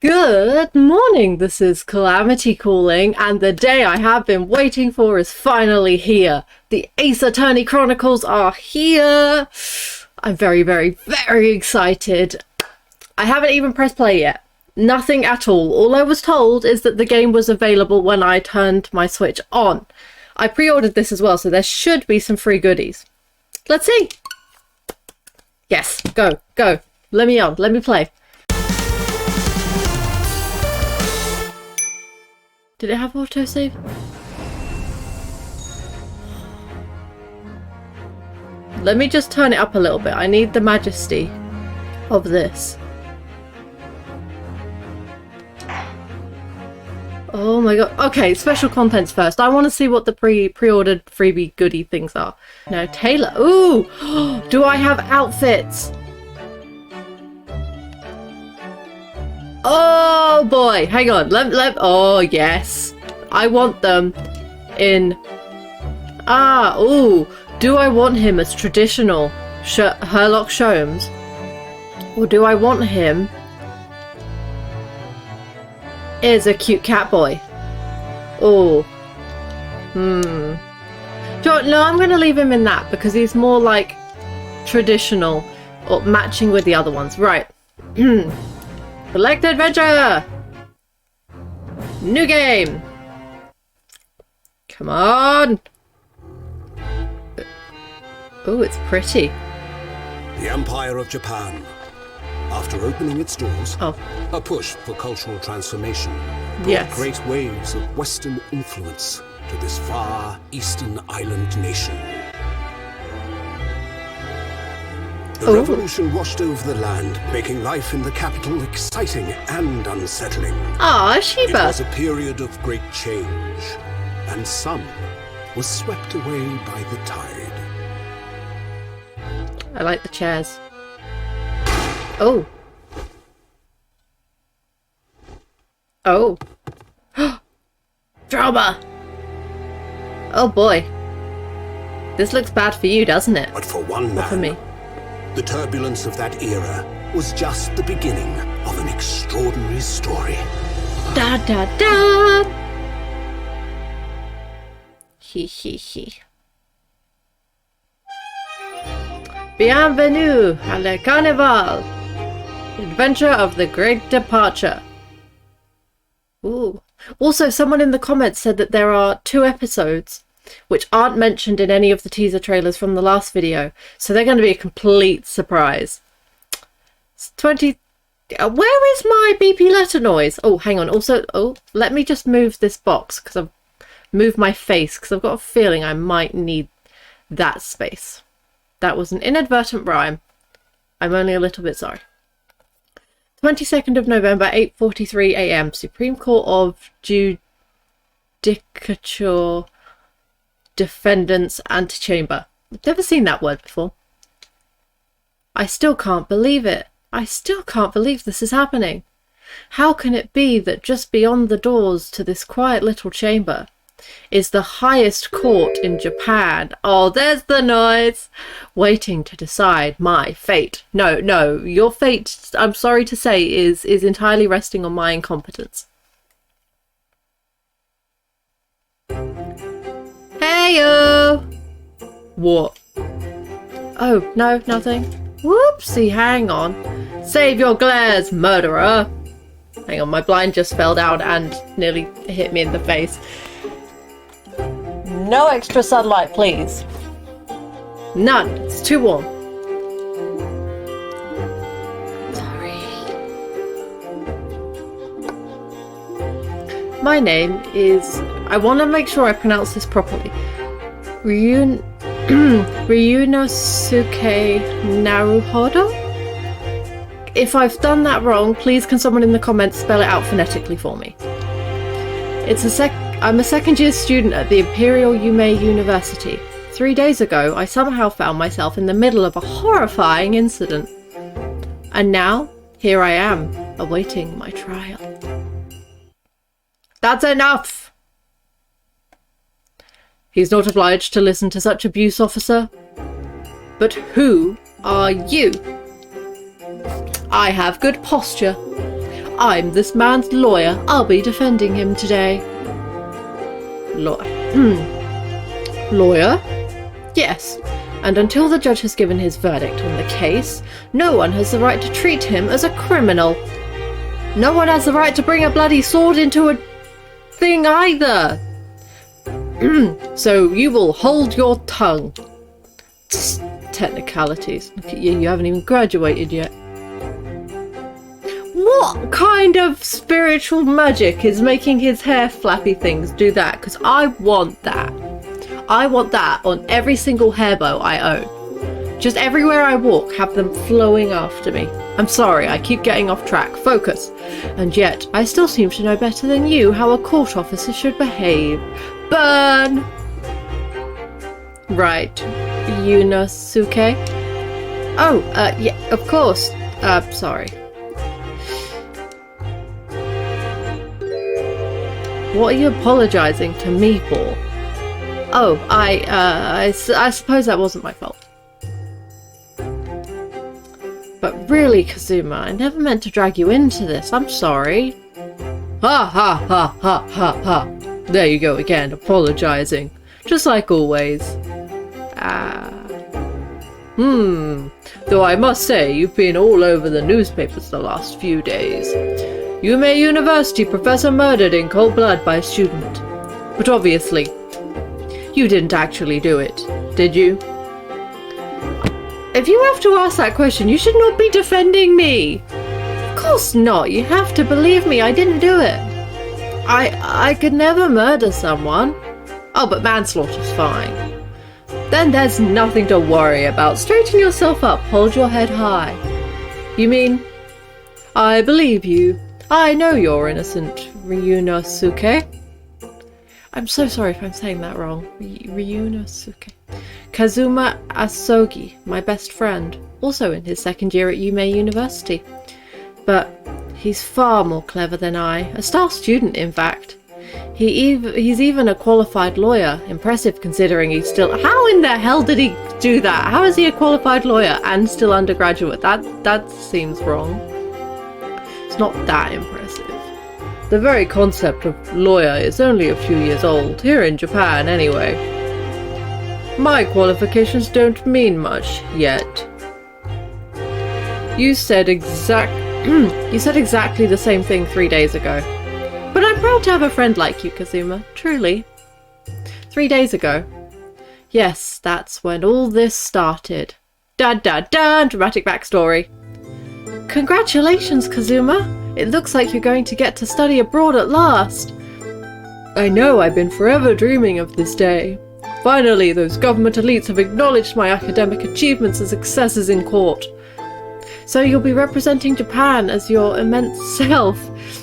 Good morning, this is Calamity calling, and the day I have been waiting for is finally here. The Ace Attorney Chronicles are here. I'm very, very, very excited. I haven't even pressed play yet. Nothing at all. All I was told is that the game was available when I turned my Switch on. I pre-ordered this as well, so there should be some free goodies. Let's see. Yes, go. Let me on, let me play. Did it have autosave? Let me just turn it up a little bit. I need the majesty of this. Oh my god. Okay, special contents first. I want to see what the pre-ordered freebie goodie things are. No, Taylor. Ooh! Do I have outfits? Oh boy, hang on. Oh yes, I want them in. Ooh. Do I want him as traditional Sherlock Sholmes, or do I want him as a cute cat boy? Oh. No, I'm gonna leave him in that because he's more like traditional or matching with the other ones. Right. Select adventure! New game! Come on! Oh, it's pretty. The Empire of Japan. After opening its doors, a push for cultural transformation brought great waves of Western influence to this far eastern island nation. The revolution washed over the land, making life in the capital exciting and unsettling. Sheba! It was a period of great change, and some was swept away by the tide. I like the chairs. Oh. Oh. Drama! Oh boy. This looks bad for you, doesn't it? But for one man, not for me. The turbulence of that era was just the beginning of an extraordinary story. Da da da! He. Bienvenue à le Carnival! Adventure of the Great Departure. Ooh. Also, someone in the comments said that there are 2 episodes which aren't mentioned in any of the teaser trailers from the last video, so they're going to be a complete surprise. It's 20... where is my BP letter noise? Oh, hang on. Also, let me just move this box, because I've moved my face, because I've got a feeling I might need that space. That was an inadvertent rhyme. I'm only a little bit sorry. 22nd of November, 8:43 AM, Supreme Court of Judicature Defendants Antechamber. I've never seen that word before. I still can't believe it. I still can't believe this is happening. How can it be that just beyond the doors to this quiet little chamber is the highest court in Japan? Oh, there's the noise! Waiting to decide my fate. No, your fate, I'm sorry to say, is entirely resting on my incompetence. Heyo! What? Oh, no, nothing. Whoopsie, hang on. Save your glares, murderer! Hang on, my blind just fell down and nearly hit me in the face. No extra sunlight, please. None. It's too warm. Sorry. My name is... I want to make sure I pronounce this properly. Ryunosuke Naruhodo? If I've done that wrong, please can someone in the comments spell it out phonetically for me. I'm a second-year student at the Imperial Yume University. 3 days ago, I somehow found myself in the middle of a horrifying incident. And now, here I am, awaiting my trial. That's enough! He's not obliged to listen to such abuse, officer. But who are you? I have good posture. I'm this man's lawyer. I'll be defending him today. Lawyer? Yes. And until the judge has given his verdict on the case, no one has the right to treat him as a criminal. No one has the right to bring a bloody sword into a thing either. So you will hold your tongue. Technicalities. Look at you, you haven't even graduated yet. What kind of spiritual magic is making his hair flappy things do that? Because I want that. I want that on every single hair bow I own. Just everywhere I walk, have them flowing after me. I'm sorry, I keep getting off track. Focus. And yet, I still seem to know better than you how a court officer should behave. Burn! Right. Yunosuke? Oh, yeah, of course. Sorry. What are you apologizing to me for? Oh, I suppose that wasn't my fault. But really, Kazuma, I never meant to drag you into this. I'm sorry. Ha ha ha ha ha ha. There you go again, apologizing. Just like always. Though I must say, you've been all over the newspapers the last few days. Yume University professor murdered in cold blood by a student. But obviously, you didn't actually do it, did you? If you have to ask that question, you should not be defending me. Of course not. You have to believe me. I didn't do it. I could never murder someone. Oh, but manslaughter's fine. Then there's nothing to worry about. Straighten yourself up. Hold your head high. You mean, I believe you. I know you're innocent, Ryunosuke. I'm so sorry if I'm saying that wrong. Ryunosuke. Kazuma Asogi, my best friend, also in his second year at Yume University. But he's far more clever than I. A star student, in fact. He's even a qualified lawyer. Impressive considering he's still... How in the hell did he do that? How is he a qualified lawyer and still undergraduate? That seems wrong. It's not that impressive. The very concept of lawyer is only a few years old, here in Japan anyway. My qualifications don't mean much yet. You said exactly the same thing 3 days ago. But I'm proud to have a friend like you, Kazuma. Truly. 3 days ago. Yes, that's when all this started. Dun dun dun! Dramatic backstory. Congratulations, Kazuma. It looks like you're going to get to study abroad at last. I know, I've been forever dreaming of this day. Finally, those government elites have acknowledged my academic achievements and successes in court. So you'll be representing Japan as your immense self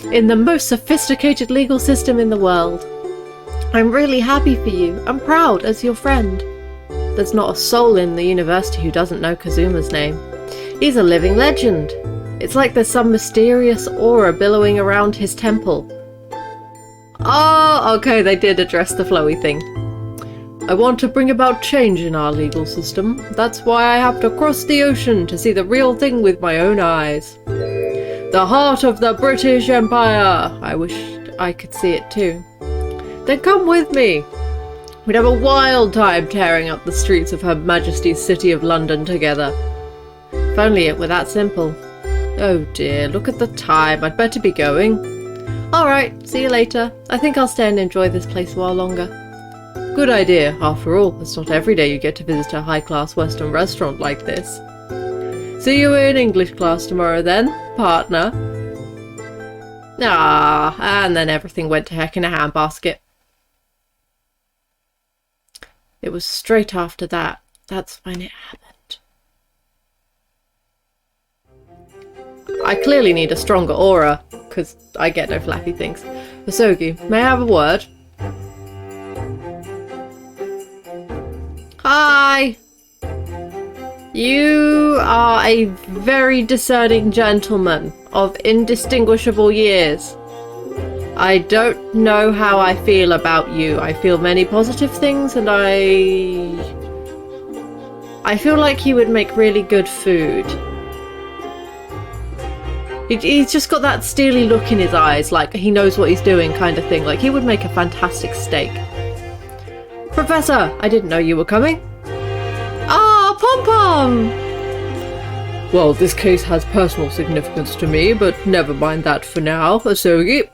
in the most sophisticated legal system in the world. I'm really happy for you. I'm proud as your friend. There's not a soul in the university who doesn't know Kazuma's name. He's a living legend. It's like there's some mysterious aura billowing around his temple. Oh, okay, they did address the flowy thing. I want to bring about change in our legal system. That's why I have to cross the ocean to see the real thing with my own eyes. The heart of the British Empire! I wish I could see it too. Then come with me. We'd have a wild time tearing up the streets of Her Majesty's City of London together. If only it were that simple. Oh dear, look at the time. I'd better be going. Alright, see you later. I think I'll stay and enjoy this place a while longer. Good idea. After all, it's not every day you get to visit a high-class Western restaurant like this. See you in English class tomorrow then, partner. Ah, and then everything went to heck in a handbasket. It was straight after that. That's when it happened. I clearly need a stronger aura, because I get no flappy things. Asogi, may I have a word? Hi! You are a very discerning gentleman of indistinguishable years. I don't know how I feel about you. I feel many positive things and I feel like you would make really good food. He's just got that steely look in his eyes, like he knows what he's doing kind of thing. Like, he would make a fantastic steak. Professor, I didn't know you were coming. Ah, Pom-Pom! Well, this case has personal significance to me, but never mind that for now. Asogi,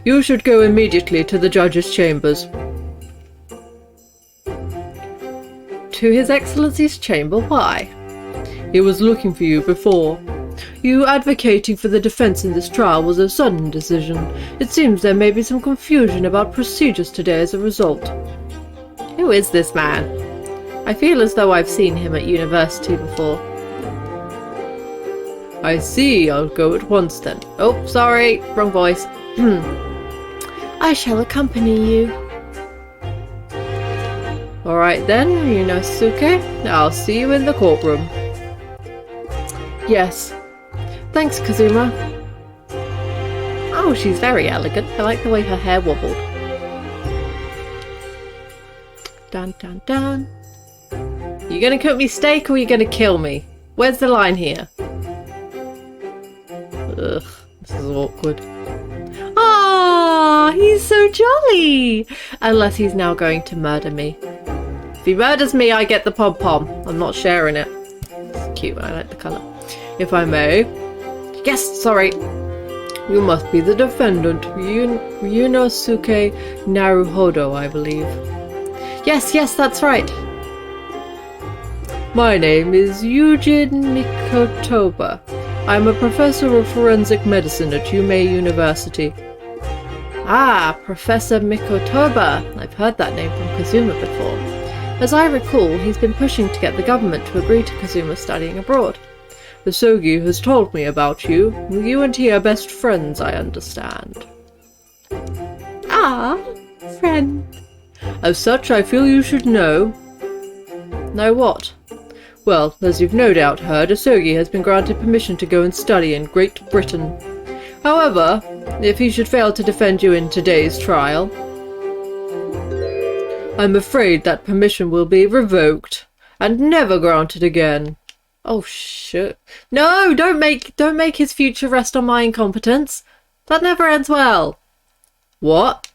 you should go immediately to the judge's chambers. To His Excellency's chamber? Why? He was looking for you before. You advocating for the defense in this trial was a sudden decision. It seems there may be some confusion about procedures today as a result. Who is this man? I feel as though I've seen him at university before. I see. I'll go at once then. Oh, sorry. Wrong voice. I shall accompany you. Alright then, Yunosuke. I'll see you in the courtroom. Yes. Thanks, Kazuma. Oh, she's very elegant. I like the way her hair wobbled. Dun dun dun. You gonna cook me steak or are you gonna kill me? Where's the line here? Ugh, this is awkward. Ah, he's so jolly! Unless he's now going to murder me. If he murders me, I get the pom-pom. I'm not sharing it. It's cute, I like the colour. If I may. Yes, sorry. You must be the defendant, Yunosuke Naruhodo, I believe. Yes, that's right. My name is Eugene Mikotoba. I'm a professor of forensic medicine at Yume University. Ah, Professor Mikotoba. I've heard that name from Kazuma before. As I recall, he's been pushing to get the government to agree to Kazuma studying abroad. Asogi has told me about you. You and he are best friends, I understand. Ah, friend. As such, I feel you should know. Know what? Well, as you've no doubt heard, Asogi has been granted permission to go and study in Great Britain. However, if he should fail to defend you in today's trial, I'm afraid that permission will be revoked and never granted again. Oh shit. No, don't make his future rest on my incompetence. That never ends well. What?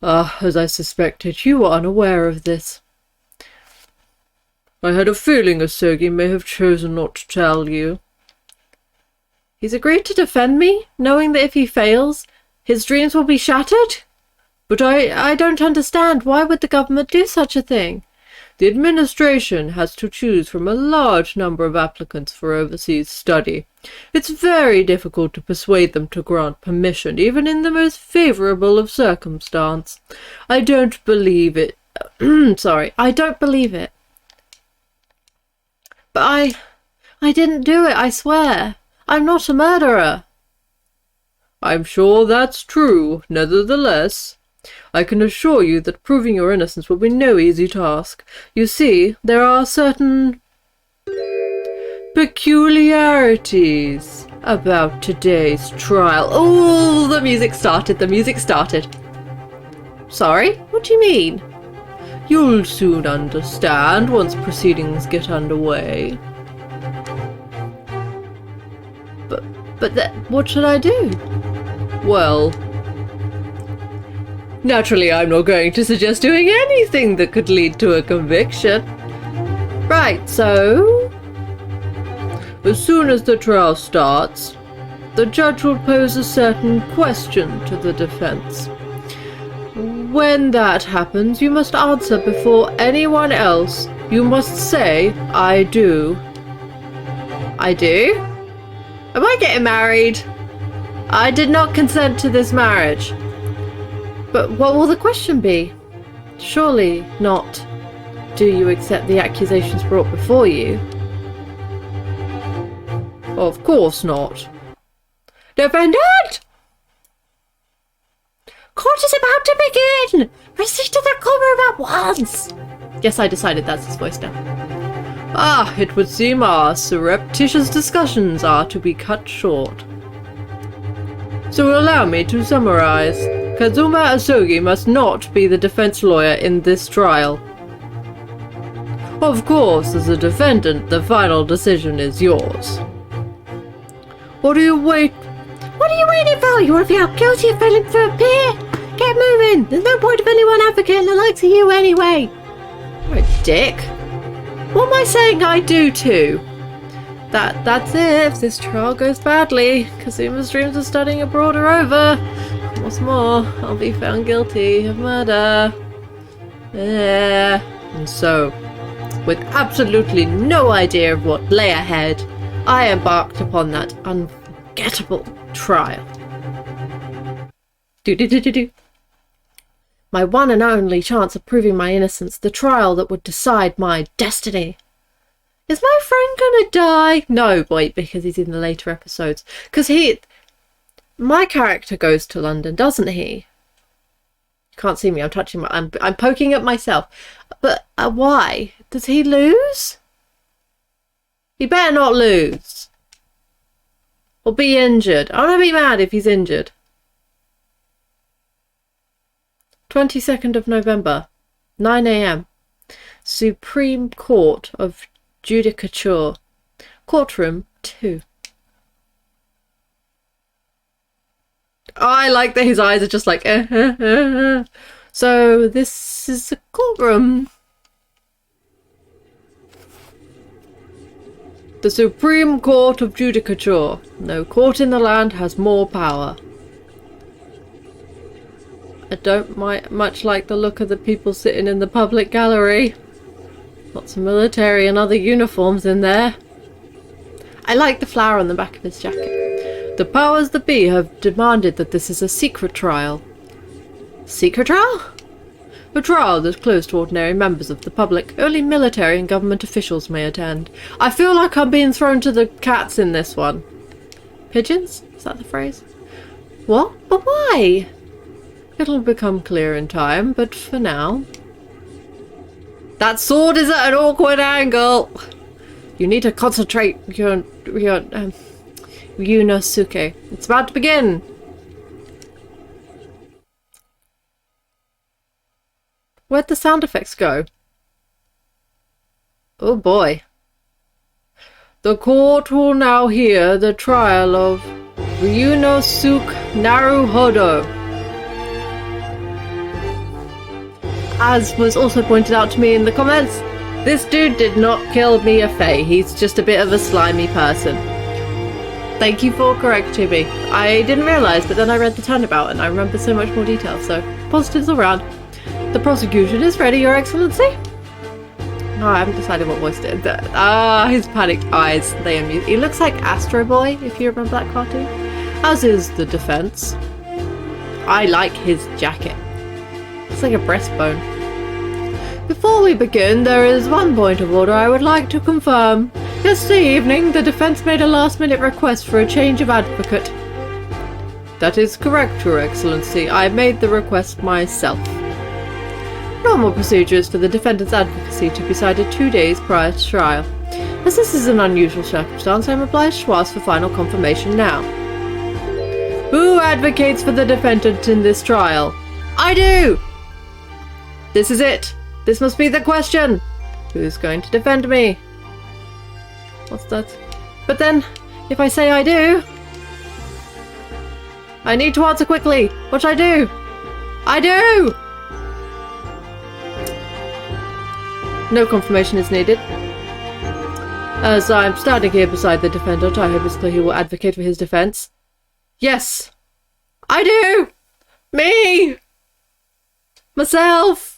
Ah, as I suspected, you were unaware of this. I had a feeling Asogi may have chosen not to tell you. He's agreed to defend me, knowing that if he fails, his dreams will be shattered? But I don't understand. Why would the government do such a thing? The administration has to choose from a large number of applicants for overseas study. It's very difficult to persuade them to grant permission, even in the most favourable of circumstance. I don't believe it. Sorry, I don't believe it. But I didn't do it, I swear. I'm not a murderer. I'm sure that's true. Nevertheless, I can assure you that proving your innocence will be no easy task. You see, there are certain peculiarities about today's trial. Oh, the music started. Sorry? What do you mean? You'll soon understand once proceedings get underway. But what should I do? Well, naturally I'm not going to suggest doing anything that could lead to a conviction. Right, so as soon as the trial starts, the judge will pose a certain question to the defense. When that happens, you must answer before anyone else. You must say, I do. I do? Am I getting married? I did not consent to this marriage. But what will the question be? Surely not, do you accept the accusations brought before you? Of course not. Defendant! Court is about to begin! Proceed to the courtroom at once! Yes, I decided that's his voice now. Ah, it would seem our surreptitious discussions are to be cut short. So allow me to summarize. Kazuma Asogi must not be the defense lawyer in this trial. Of course, as a defendant, the final decision is yours. What are you waiting for? You want to be out guilty of failing to appear? Get moving. There's no point of anyone advocating the likes of you anyway. You're a dick. What am I saying I do to? That's it. If this trial goes badly, Kazuma's dreams of studying abroad are over. What's more, I'll be found guilty of murder. Yeah. And so, with absolutely no idea of what lay ahead, I embarked upon that unforgettable trial. My one and only chance of proving my innocence, the trial that would decide my destiny. Is my friend gonna die? No, wait, because he's in the later episodes. Because my character goes to London, doesn't he? You can't see me, I'm poking at myself. But why? Does he lose? He better not lose. Or be injured. I'm gonna be mad if he's injured. 22nd of November, 9 AM. Supreme Court of Judicature. Courtroom 2. I like that his eyes are just like, So this is a courtroom. The Supreme Court of Judicature. No court in the land has more power. I don't much like the look of the people sitting in the public gallery. Lots of military and other uniforms in there. I like the flower on the back of his jacket. The powers that be have demanded that this is a secret trial. Secret trial? A trial that's closed to ordinary members of the public. Only military and government officials may attend. I feel like I'm being thrown to the cats in this one. Pigeons? Is that the phrase? What? But why? It'll become clear in time, but for now... That sword is at an awkward angle! You need to concentrate, Yunosuke. It's about to begin! Where'd the sound effects go? Oh boy. The court will now hear the trial of Yunosuke Naruhodo. As was also pointed out to me in the comments, this dude did not kill Mia-Fei. He's just a bit of a slimy person. Thank you for correcting me. I didn't realise, but then I read the turnabout and I remembered so much more detail, so positives all round. The prosecution is ready, Your Excellency. Oh, I haven't decided what voice to do. His panicked eyes, they amuse. He looks like Astro Boy, if you remember that cartoon. As is the defence. I like his jacket. It's like a breastbone. Before we begin, there is one point of order I would like to confirm. Yesterday evening, the defence made a last-minute request for a change of advocate. That is correct, Your Excellency. I made the request myself. Normal procedure is for the defendant's advocacy to be cited 2 days prior to trial. As this is an unusual circumstance, I am obliged to ask for final confirmation now. Who advocates for the defendant in this trial? I do! This is it. This must be the question. Who's going to defend me? What's that? But then, if I say I do... I need to answer quickly. What should I do? I do! No confirmation is needed. As I'm standing here beside the defendant, I hope it's clear he will advocate for his defense. Yes! I do! Me! Myself!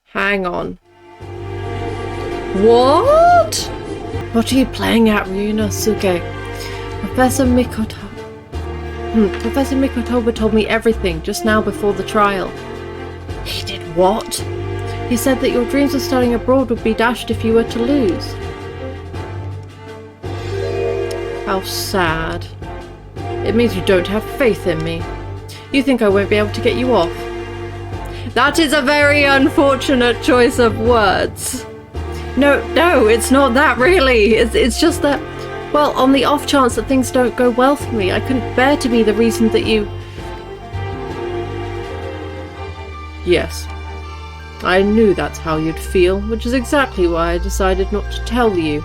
Hang on. What? What are you playing at, Ryunosuke? Professor Mikotoba told me everything just now before the trial. He did what? He said that your dreams of studying abroad would be dashed if you were to lose. How sad. It means you don't have faith in me. You think I won't be able to get you off? That is a very unfortunate choice of words. No, it's not that really. It's just that, well, on the off chance that things don't go well for me, I couldn't bear to be the reason that you... Yes. I knew that's how you'd feel, which is exactly why I decided not to tell you.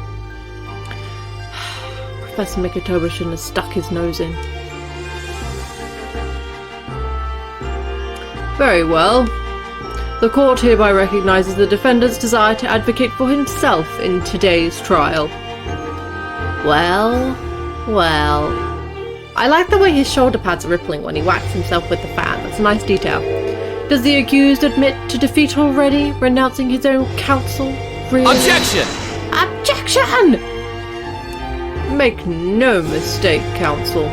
Professor Mikotoba shouldn't have stuck his nose in. Very well. The court hereby recognizes the defendant's desire to advocate for himself in today's trial. Well, well. I like the way his shoulder pads are rippling when he whacks himself with the fan. That's a nice detail. Does the accused admit to defeat already, renouncing his own counsel? Really? Objection! Objection! Make no mistake, counsel.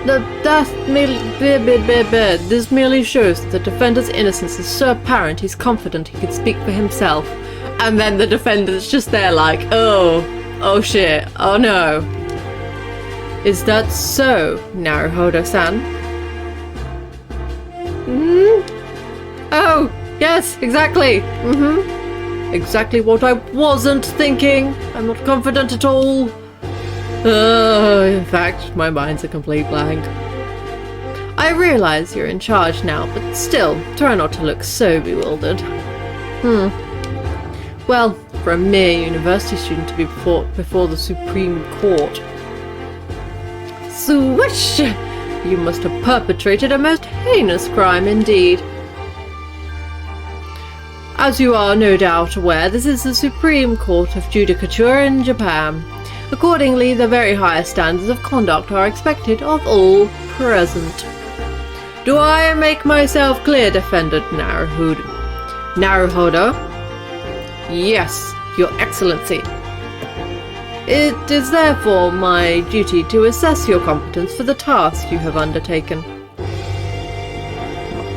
This merely shows that the defendant's innocence is so apparent he's confident he can speak for himself. And then the defendant's just there like, oh shit, oh no. Is that so, Naruhodo-san? Oh, yes, exactly. Exactly what I wasn't thinking. I'm not confident at all. In fact, my mind's a complete blank. I realise you're in charge now, but still, try not to look so bewildered. Well, for a mere university student to be brought before the Supreme Court. Swish! You must have perpetrated a most heinous crime indeed. As you are no doubt aware, this is the Supreme Court of Judicature in Japan. Accordingly, the very highest standards of conduct are expected of all present. Do I make myself clear, Defendant Naruhodo? Yes, Your Excellency. It is therefore my duty to assess your competence for the task you have undertaken.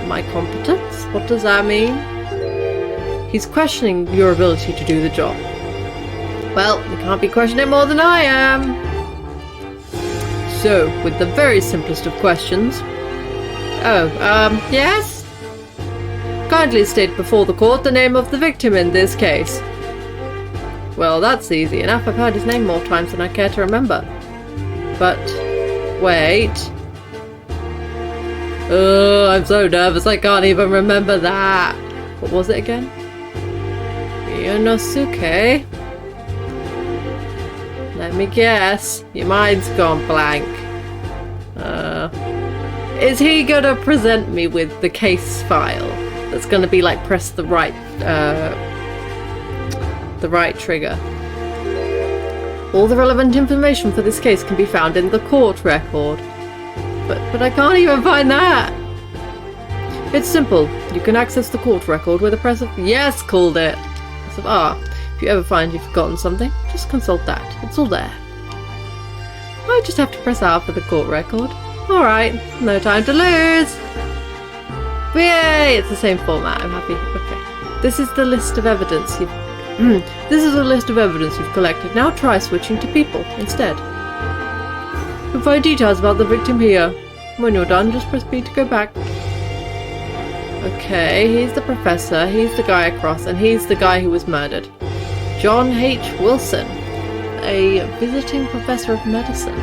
My competence? What does that mean? He's questioning your ability to do the job. Well, you can't be questioning more than I am. So, with the very simplest of questions. Yes? Kindly state before the court the name of the victim in this case. Well, that's easy enough. I've heard his name more times than I care to remember. But, wait. Oh, I'm so nervous I can't even remember that. What was it again? Yonosuke? Let me guess. Your mind's gone blank. Is he gonna present me with the case file? That's gonna be like press the right trigger. All the relevant information for this case can be found in the court record. But I can't even find that. It's simple. You can access the court record with a press of yes, called it. Press of R. If you ever find you've forgotten something, just consult that. It's all there. I just have to press R for the court record. Alright, no time to lose. Yay! It's the same format. I'm happy. Okay. This is the list of evidence you've This is a list of evidence you've collected. Now try switching to people instead. You'll find details about the victim here. When you're done, just press B to go back. Okay, he's the professor, he's the guy across, and he's the guy who was murdered. John H. Wilson, a visiting professor of medicine.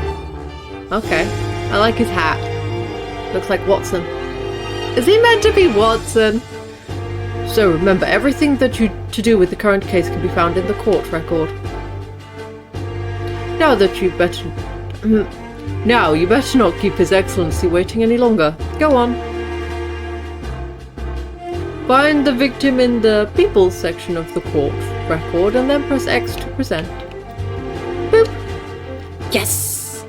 Okay, I like his hat. Looks like Watson. Is he meant to be Watson? So remember, everything that you to do with the current case can be found in the court record. Now you better not keep His Excellency waiting any longer. Go on. Find the victim in the People section of the court record and then press X to present. Boop. Yes!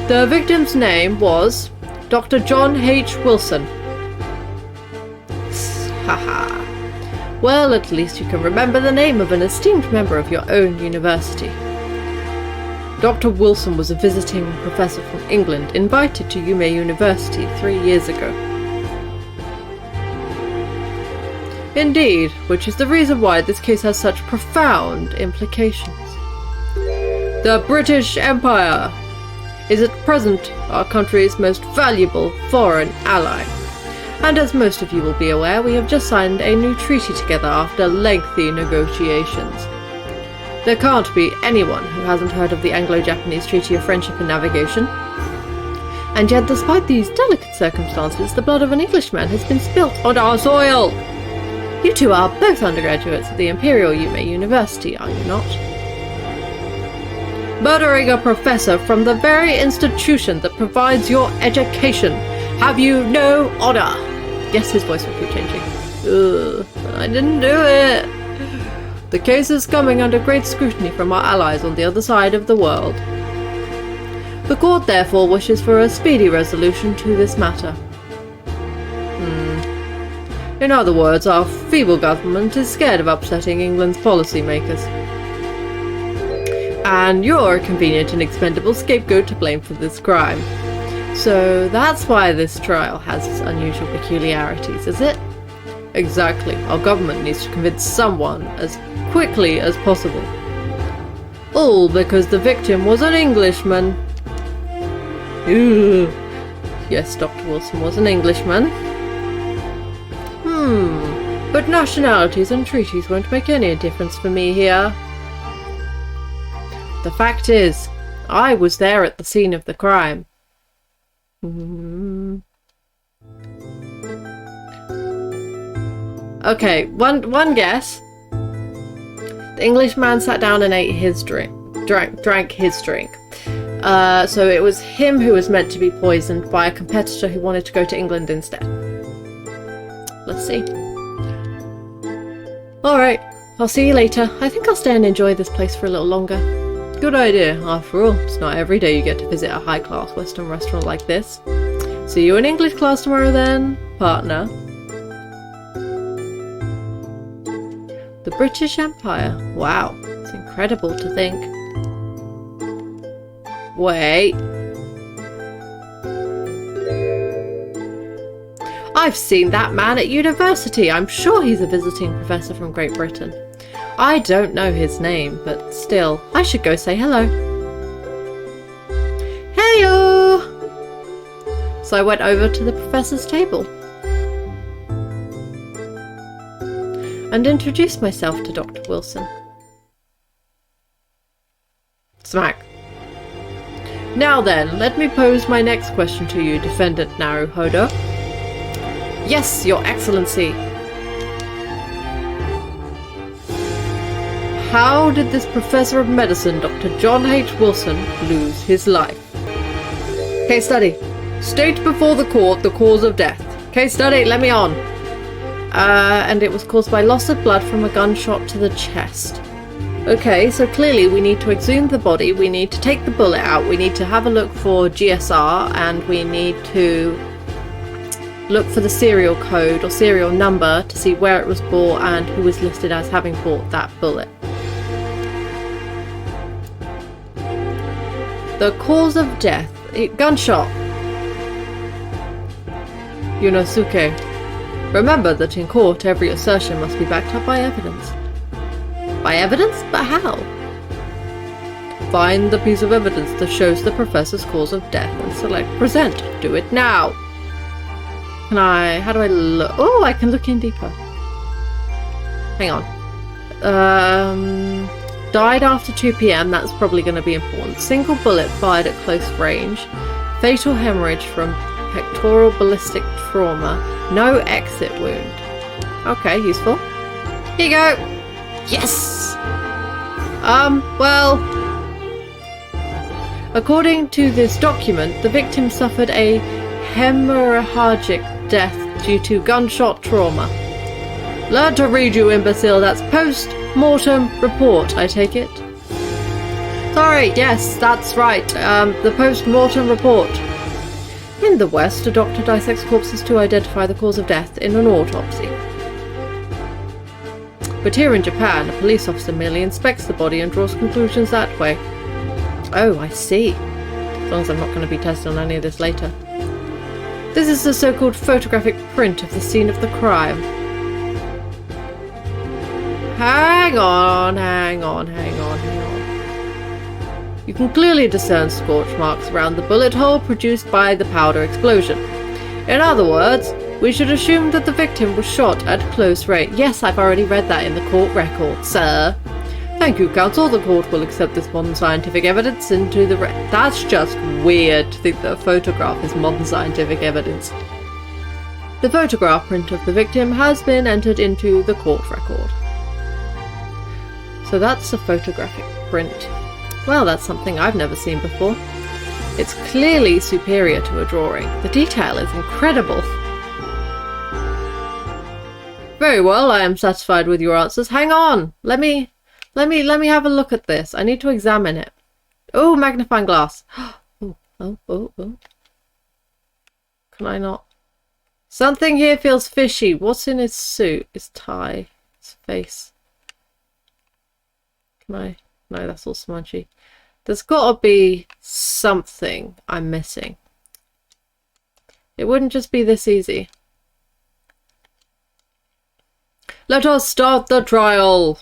The victim's name was Dr. John H. Wilson. Haha. Well, at least you can remember the name of an esteemed member of your own university. Dr. Wilson was a visiting professor from England, invited to Yume University 3 years ago. Indeed, which is the reason why this case has such profound implications. The British Empire is at present our country's most valuable foreign ally. And as most of you will be aware, we have just signed a new treaty together after lengthy negotiations. There can't be anyone who hasn't heard of the Anglo-Japanese Treaty of Friendship and Navigation. And yet, despite these delicate circumstances, the blood of an Englishman has been spilt on our soil. You two are both undergraduates at the Imperial Yume University, are you not? Murdering a professor from the very institution that provides your education. Have you no honor? Yes, his voice will keep changing. Ugh, I didn't do it. The case is coming under great scrutiny from our allies on the other side of the world. The court therefore wishes for a speedy resolution to this matter. In other words, our feeble government is scared of upsetting England's policymakers. And you're a convenient and expendable scapegoat to blame for this crime. So that's why this trial has its unusual peculiarities, is it? Exactly. Our government needs to convince someone as quickly as possible. All because the victim was an Englishman. Ugh. Yes, Dr. Wilson was an Englishman. But nationalities and treaties won't make any difference for me here. The fact is, I was there at the scene of the crime. Okay, one guess. The Englishman sat down and ate his drank his drink. So it was him who was meant to be poisoned by a competitor who wanted to go to England instead. Let's see. Alright, I'll see you later. I think I'll stay and enjoy this place for a little longer. Good idea. After all, it's not every day you get to visit a high-class Western restaurant like this. See you in English class tomorrow then, partner. The British Empire. Wow, it's incredible to think. Wait. I've seen that man at university. I'm sure he's a visiting professor from Great Britain. I don't know his name, but still, I should go say hello. Heyo! So I went over to the professor's table and introduced myself to Dr. Wilson. Smack. Now then, let me pose my next question to you, Defendant Naruhodo. Yes, Your Excellency. How did this Professor of Medicine, Dr. John H. Wilson, lose his life? Case study. State before the court the cause of death. Case study, let me on. And it was caused by loss of blood from a gunshot to the chest. Okay, so clearly we need to exhume the body, we need to take the bullet out, we need to have a look for GSR, and we need to look for the serial code or serial number to see where it was bought and who was listed as having bought that bullet. The cause of death. Gunshot. Yunosuke. Remember that in court every assertion must be backed up by evidence. By evidence? But how? Find the piece of evidence that shows the professor's cause of death and select present. Do it now. How do I look? Oh, I can look in deeper. Hang on. Died after 2 PM, that's probably going to be important. Single bullet fired at close range. Fatal hemorrhage from pectoral ballistic trauma. No exit wound. Okay, useful. Here you go. Yes! Well, according to this document, the victim suffered a hemorrhagic death due to gunshot trauma. Learn to read, you imbecile. That's post-mortem report, I take it. Sorry, yes, that's right. The post-mortem report. In the West, a doctor dissects corpses to identify the cause of death in an autopsy. But here in Japan, a police officer merely inspects the body and draws conclusions that way. Oh, I see. As long as I'm not going to be tested on any of this later. This is the so-called photographic print of the scene of the crime. Hang on. You can clearly discern scorch marks around the bullet hole produced by the powder explosion. In other words, we should assume that the victim was shot at close range. Yes, I've already read that in the court record, sir. Thank you, counsel. The court will accept this modern scientific evidence into the That's just weird to think that a photograph is modern scientific evidence. The photograph print of the victim has been entered into the court record. So that's a photographic print. Well, that's something I've never seen before. It's clearly superior to a drawing. The detail is incredible. Very well, I am satisfied with your answers. Hang on. Let me have a look at this. I need to examine it. Oh, magnifying glass. Oh. Can I not? Something here feels fishy. What's in his suit? His tie. His face. Can I? No, that's all smudgy. There's got to be something I'm missing. It wouldn't just be this easy. Let us start the trial.